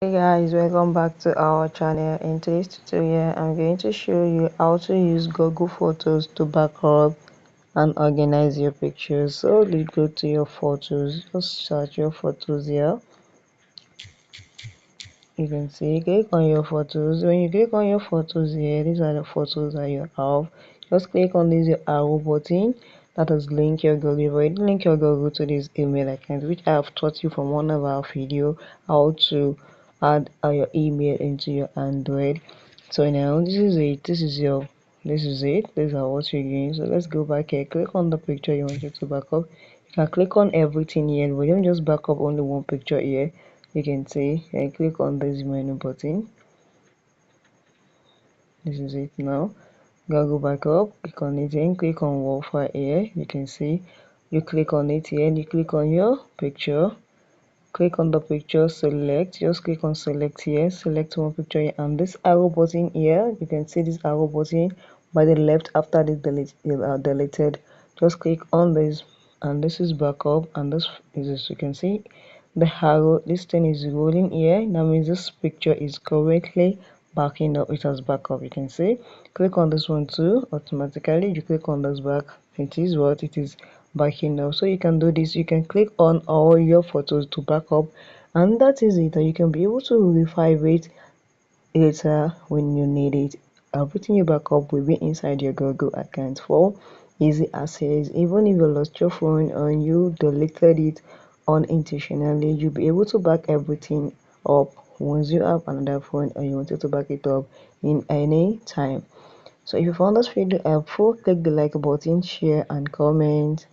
Hey guys, welcome back to our channel. In today's tutorial, I'm going to show you how to use Google Photos to back up and organize your pictures. So let's go to your photos. Just search your photos here. You can see, click on your photos. When you click on your photos here, these are the photos that you have. Just click on this your arrow button. That is link your Google. You've already link your Google to this email account, which I have taught you from one of our video how to add your email into your Android. So now this is it. This is it. These are what you're doing. So let's go back here. Click on the picture you wanted to back up. You can click on everything here, but don't just back up only one picture here. You can see and click on this menu button. This is it now. Go back up, click on it and click on wallfire here. You can see you click on it here and you click on your picture. Click on the picture, select, just click on select here, select one picture here, and this arrow button here, you can see this arrow button by the left after the deleted. Just click on this, and this is backup, and this is this. You can see the arrow, this thing is rolling here. That means this picture is currently backing up. It has backup. You can see, click on this one too. Automatically you click on this back, it is what it is backing up. So you can do this, you can click on all your photos to back up, and that is it. And you can be able to revive it later when you need it. Everything you back up will be inside your Google account for easy access. Even if you lost your phone and you deleted it unintentionally, you'll be able to back everything up once you have another phone and you wanted to back it up in any time. So if you found this video helpful, click the like button, share and comment.